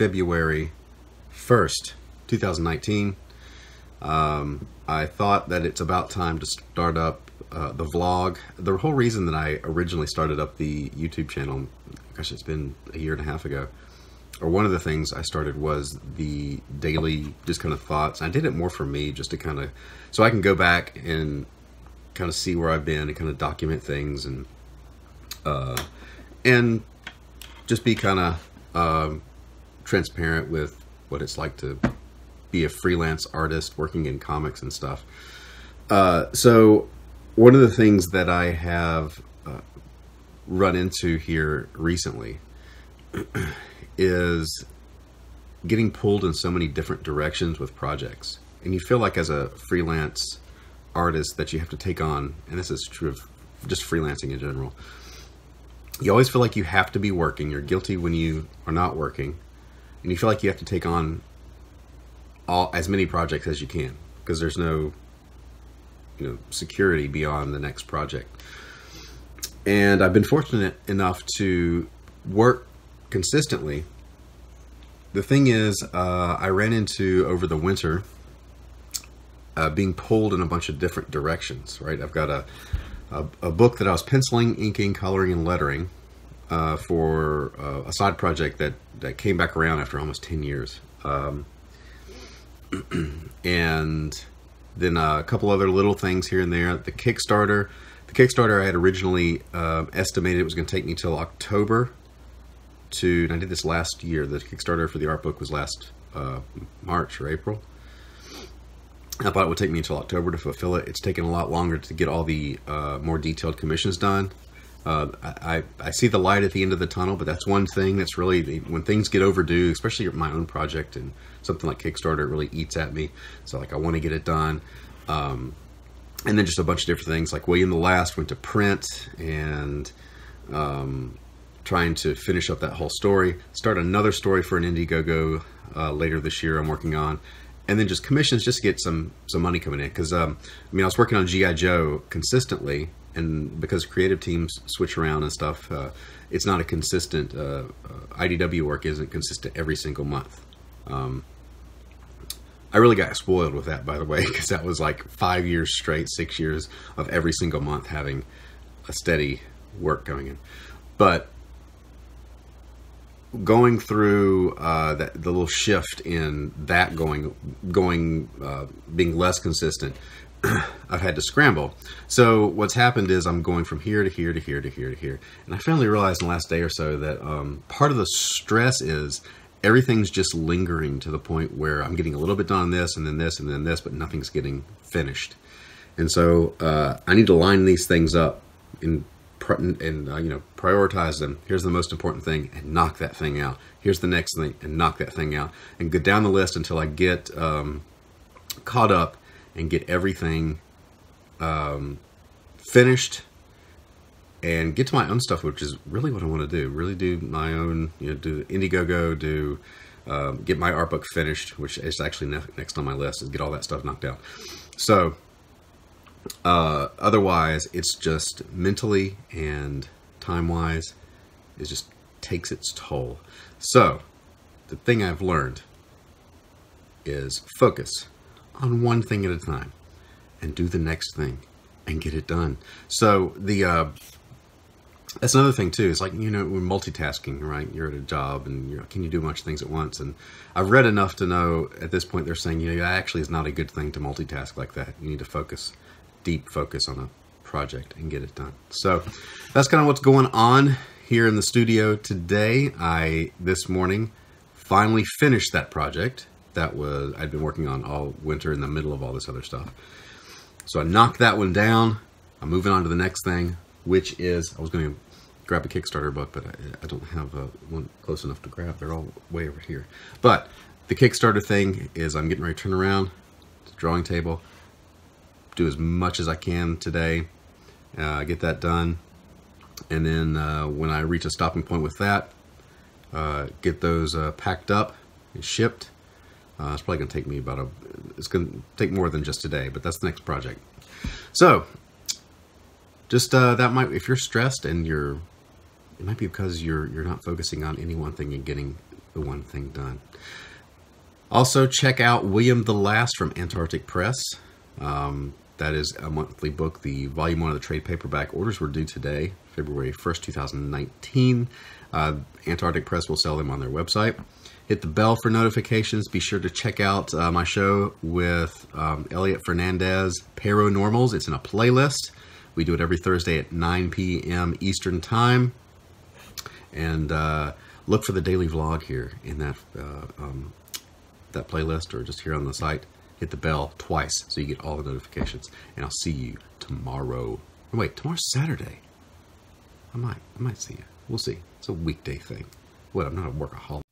February 1st, 2019. I thought that it's about time to start up the vlog. The whole reason that I originally started up the YouTube channel, gosh, it's been a year and a half ago, or one of the things I started was the daily just kind of thoughts. I did it more for me, just to kind of, so I can go back and kind of see where I've been and kind of document things and just be kind of transparent with what it's like to be a freelance artist working in comics and stuff. So one of the things that I have run into here recently is getting pulled in so many different directions with projects. And you feel like as a freelance artist that you have to take on, and this is true of just freelancing in general, you always feel like you have to be working. You're guilty when you are not working, and you feel like you have to take on as many projects as you can, because there's no security beyond the next project. And I've been fortunate enough to work consistently. The thing is, I ran into, over the winter, being pulled in a bunch of different directions, right? I've got a book that I was penciling, inking, coloring, and lettering for a side project that came back around after almost 10 years. And then a couple other little things here and there. The Kickstarter I had originally estimated it was going to take me till October and I did this last year. The Kickstarter for the art book was last March or April. I thought it would take me until October to fulfill it. It's taken a lot longer to get all the more detailed commissions done. I see the light at the end of the tunnel, but that's one thing that's really, when things get overdue, especially my own project and something like Kickstarter, it really eats at me. So like, I want to get it done. And then just a bunch of different things, like William the Last went to print, and trying to finish up that whole story, start another story for an Indiegogo later this year I'm working on, and then just commissions just to get some money coming in. Because I was working on G.I. Joe consistently, and because creative teams switch around and stuff, it's not a consistent, IDW work isn't consistent every single month. I really got spoiled with that, by the way, because that was like 5 years straight, 6 years of every single month having a steady work going in. But going through the little shift in that being less consistent, I've had to scramble. So what's happened is I'm going from here to here to here to here to here. And I finally realized in the last day or so that part of the stress is everything's just lingering to the point where I'm getting a little bit done on this and then this and then this, but nothing's getting finished. And so I need to line these things up and prioritize them. Here's the most important thing, and knock that thing out. Here's the next thing, and knock that thing out, and go down the list until I get caught up and get everything finished, and get to my own stuff, which is really what I want to do. Really do my own, do Indiegogo, get my art book finished, which is actually next on my list, is get all that stuff knocked out. So otherwise, it's just mentally and time-wise, it just takes its toll. So the thing I've learned is focus on one thing at a time and do the next thing and get it done. So that's another thing too. It's like, we're multitasking, right? You're at a job and can you do a bunch of things at once? And I've read enough to know at this point they're saying, that actually is not a good thing to multitask like that. You need to focus, deep focus on a project and get it done. So that's kind of what's going on here in the studio today. I, this morning, finally finished that project that I'd been working on all winter in the middle of all this other stuff. So I knocked that one down. I'm moving on to the next thing, which is, I was going to grab a Kickstarter book, but I don't have one close enough to grab. They're all way over here. But the Kickstarter thing is, I'm getting ready to turn around to the drawing table, do as much as I can today, get that done, and then when I reach a stopping point with that, get those packed up and shipped. It's probably going to take me it's going to take more than just today, but that's the next project. So just that if you're stressed and it might be because you're not focusing on any one thing and getting the one thing done. Also, check out William the Last from Antarctic Press. That is a monthly book. The volume 1 of the trade paperback orders were due today, February 1st, 2019. Antarctic Press will sell them on their website. Hit the bell for notifications. Be sure to check out my show with Elliot Fernandez, Paranormals. It's in a playlist. We do it every Thursday at 9 p.m. Eastern Time. And look for the daily vlog here in that playlist, or just here on the site. Hit the bell twice so you get all the notifications. And I'll see you tomorrow. Oh, wait, tomorrow's Saturday. I might see you. We'll see. It's a weekday thing. What, I'm not a workaholic.